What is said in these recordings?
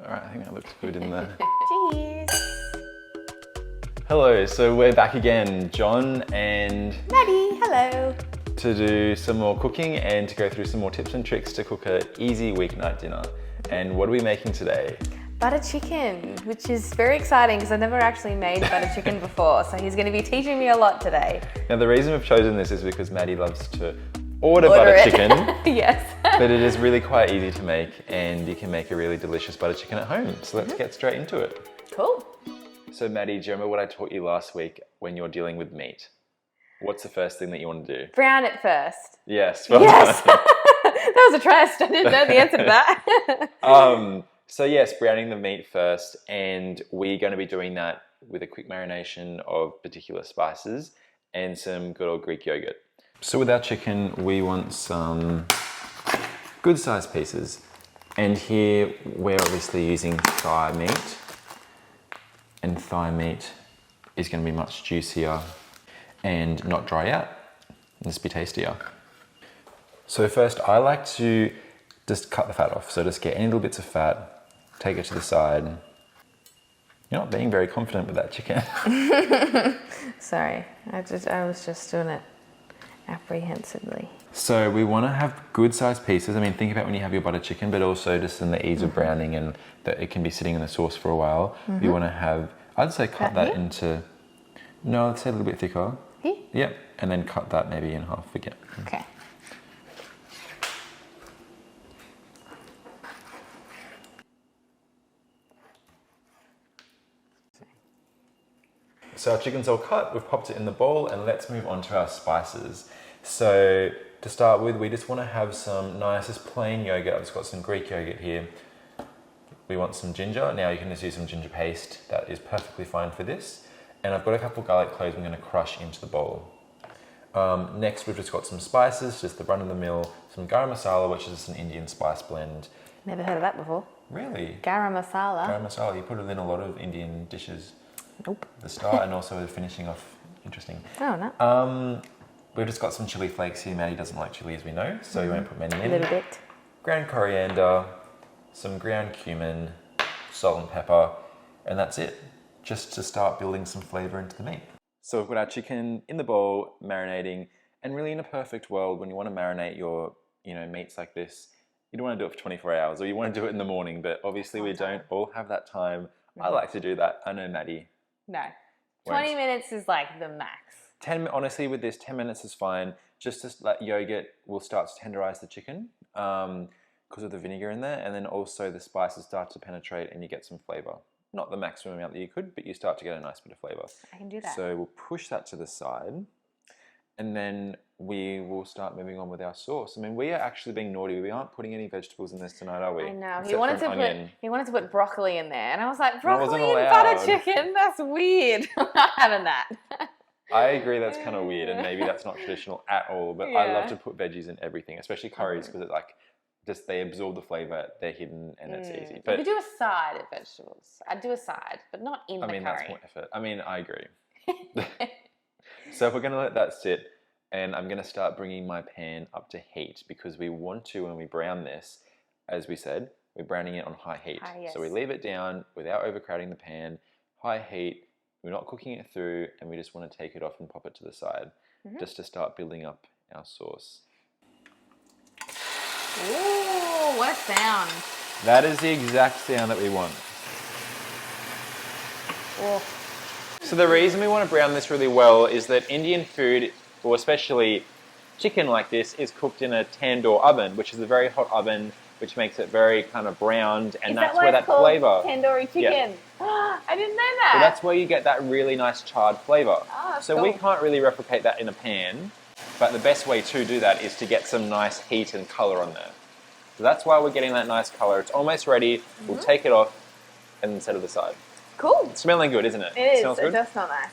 All right, I think that looks good in there. Cheers. Hello, so we're back again, John and Maddie, hello. to do some more cooking and to go through some more tips and tricks to cook an easy weeknight dinner. And what are we making today? Butter chicken, which is very exciting because I've never actually made butter chicken before. So he's going to be teaching me a lot today. Now the reason we've chosen this is because Maddie loves to order butter chicken. Yes. But it is really quite easy to make and you can make a really delicious butter chicken at home. So let's get straight into it. Cool. So Maddie, do you remember what I taught you last week when you're dealing with meat? What's the first thing that you want to do? Brown it first. Yes. Well Yes. done. That was a test. I didn't know the answer to that. So yes, browning the meat first, and we're going to be doing that with a quick marination of particular spices and some good old Greek yogurt. So with our chicken, we want some good sized pieces. And here we're obviously using thigh meat, and thigh meat is going to be much juicier and not dry out, and just be tastier. So first I like to just cut the fat off. So just get any little bits of fat, take it to the side. You're not being very confident with that chicken. Sorry, I was just doing it apprehensively. So we want to have good sized pieces. I mean, think about when you have your butter chicken, but also just in the ease of browning and that it can be sitting in the sauce for a while. You want to have, I'd say cut that into, no, let's say a little bit thicker. Here? Yep, and then cut that maybe in half again. Okay. So our chicken's all cut, we've popped it in the bowl, and let's move on to our spices. So to start with, we just want to have some nice, just plain yogurt. I've just got some Greek yogurt here. We want some ginger. Now you can just use some ginger paste. That is perfectly fine for this. And I've got a couple garlic cloves I'm going to crush into the bowl. Next, we've just got some spices, just the run of the mill, some garam masala, which is just an Indian spice blend. Never heard of that before. Really? Garam masala. Garam masala, you put it in a lot of Indian dishes. Nope. The start and also the finishing off. Interesting. Oh, no. We've just got some chili flakes here. Maddie doesn't like chili, as we know, so you won't put many in. A little bit. Ground coriander, some ground cumin, salt and pepper, and that's it. Just to start building some flavour into the meat. So we've got our chicken in the bowl, marinating, and really in a perfect world, when you want to marinate your, meats like this, you don't want to do it for 24 hours, or you want to do it in the morning, but obviously we don't all have that time. I like to do that. I know Maddie. No. 20 minutes is like the max. Honestly, with this, 10 minutes is fine. Just to let yogurt will start to tenderize the chicken because of the vinegar in there, and then also the spices start to penetrate and you get some flavor. Not the maximum amount that you could, but you start to get a nice bit of flavor. I can do that. So we'll push that to the side, and then we will start moving on with our sauce. I mean, we are actually being naughty. We aren't putting any vegetables in this tonight, are we? I know. Except He wanted for an to put broccoli in there, and I was like, broccoli wasn't and allowed. butter chicken? That's weird. I'm not having that. I agree, that's kind of weird, and maybe that's not traditional at all, but I love Yeah. to put veggies in everything, especially curries, because it's like, just they absorb the flavor, they're hidden, and it's easy. You But could do a side of vegetables. I'd do a side, but not in the curry. that's more effort. I mean, I agree. So if we're going to let that sit, and I'm going to start bringing my pan up to heat, because we want to, when we brown this, as we said, we're browning it on high heat. Yes. So we leave it down without overcrowding the pan, high heat, we're not cooking it through, and we just want to take it off and pop it to the side, just to start building up our sauce. Ooh, what a sound. That is the exact sound that we want. Oh. So the reason we want to brown this really well is that Indian food, or especially chicken like this, is cooked in a tandoor oven, which is a very hot oven, which makes it very kind of browned, and that's where that flavor. Tandoori chicken. Yeah. I didn't know that. So that's where you get that really nice charred flavor. Oh, that's so we cool. can't really replicate that in a pan, but the best way to do that is to get some nice heat and color on there. So that's why we're getting that nice color. It's almost ready. We'll take it off and then set it aside. Cool. It's smelling good, isn't it? It is. Smells It good? does smell nice.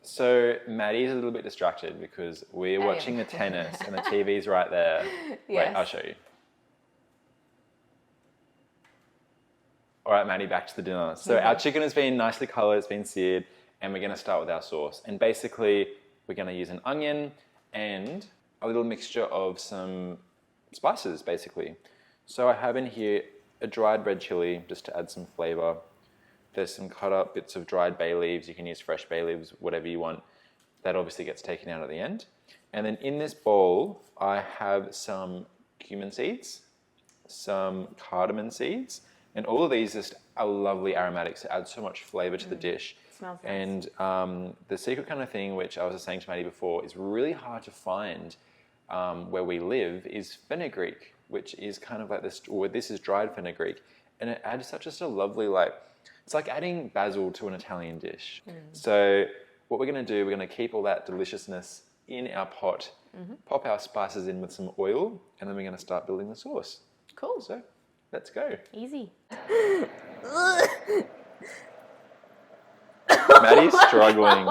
So Maddie's a little bit distracted because we're watching the tennis and the TV's right there. Yes. Wait, I'll show you. All right, Maddie, back to the dinner. So our chicken has been nicely coloured, it's been seared, and we're going to start with our sauce. And basically, we're going to use an onion and a little mixture of some spices, basically. So I have in here a dried red chili, just to add some flavor. There's some cut up bits of dried bay leaves. You can use fresh bay leaves, whatever you want. That obviously gets taken out at the end. And then in this bowl, I have some cumin seeds, some cardamom seeds, and all of these just are lovely aromatics that add so much flavor to the dish. Smells nice. And the secret kind of thing, which I was saying to Maddie before, is really hard to find where we live, is fenugreek, which is kind of like this, or this is dried fenugreek, and it adds such just a lovely, like, it's like adding basil to an Italian dish. So what we're going to do, we're going to keep all that deliciousness in our pot, pop our spices in with some oil, and then we're going to start building the sauce. Cool. So let's go. Easy. Maddie's struggling.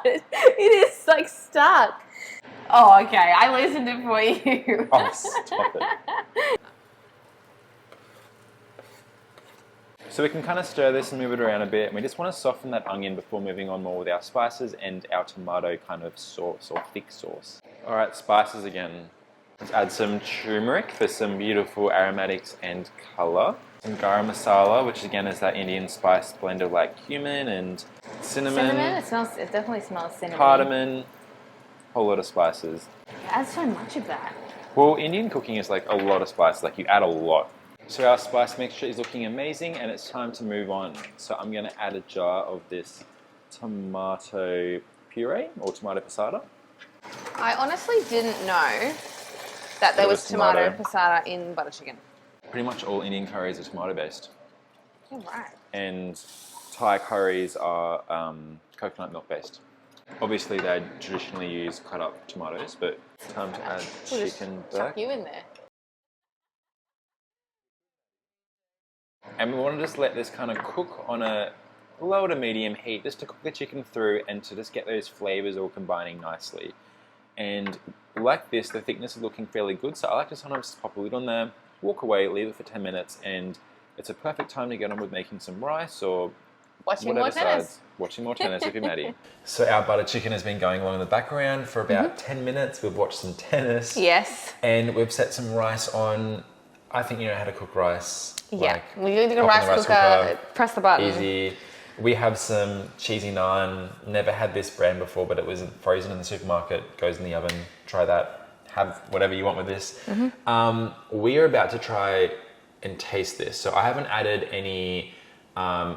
It is like stuck. Oh, okay. I loosened it for you. Oh, stop it. So we can kind of stir this and move it around a bit. And we just want to soften that onion before moving on more with our spices and our tomato kind of sauce or thick sauce. All right, spices again. Let's add some turmeric for some beautiful aromatics and color. Some garam masala, which again is that Indian spice blend of like cumin and cinnamon. Cinnamon? It definitely smells cinnamon. Cardamom. Whole lot of spices. It adds so much of that. Well, Indian cooking is like a lot of spice. Like you add a lot. So our spice mixture is looking amazing and it's time to move on. So I'm going to add a jar of this tomato puree or tomato passata. I honestly didn't know that there was tomato passata in butter chicken. Pretty much all Indian curries are tomato based. All right. And Thai curries are coconut milk based. Obviously they traditionally use cut up tomatoes, but it's time to add chicken back. Chuck you in there. And we want to just let this kind of cook on a low to medium heat, just to cook the chicken through and to just get those flavors all combining nicely. And like this, the thickness is looking fairly good, so I like to sometimes just pop a lid on there, walk away, leave it for 10 minutes, and it's a perfect time to get on with making some rice or watching more tennis. Watching more tennis if you're Maddie. So our butter chicken has been going along in the background for about 10 minutes. We've watched some tennis. Yes. And we've set some rice on. I think you know how to cook rice. Yeah, like, we need a rice cooker, press the button. Easy. We have some cheesy naan. Never had this brand before, but it was frozen in the supermarket. Goes in the oven. Try that. Have whatever you want with this. We are about to try and taste this. So I haven't added any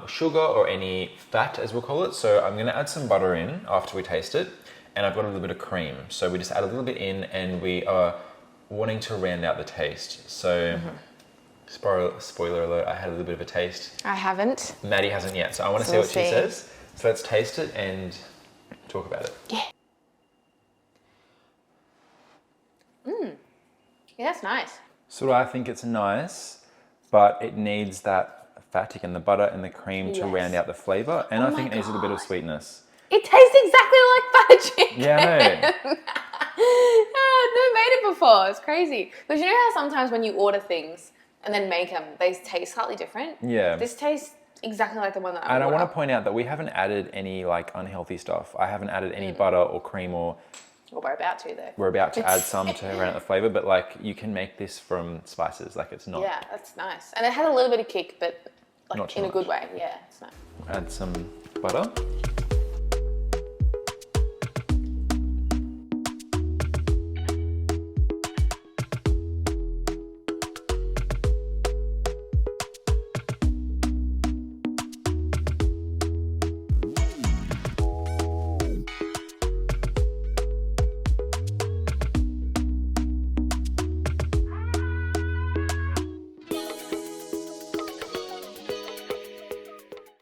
sugar or any fat, as we'll call it. So I'm going to add some butter in after we taste it. And I've got a little bit of cream. So we just add a little bit in and we are wanting to round out the taste. So spoiler alert, I had a little bit of a taste. I haven't. Maddie hasn't yet, so I want to see what she says. So let's taste it and talk about it. Yeah. Yeah, that's nice. So I think it's nice, but it needs that fat, again, the butter and the cream to round out the flavour. And I think it needs a little bit of sweetness. It tastes exactly like butter chicken. Yeah, I know. I've never made it before. It's crazy. Because you know how sometimes when you order things and then make them, they taste slightly different? Yeah. This tastes exactly like the one that I And ordered. I want to point out that we haven't added any like unhealthy stuff. I haven't added any butter or cream or... Well, we're about to though. We're about to add some to round out the flavour, but like you can make this from spices. Like it's not... Yeah, that's nice. And it has a little bit of kick, but like Not too in a much. good way. Yeah, it's nice. Add some butter.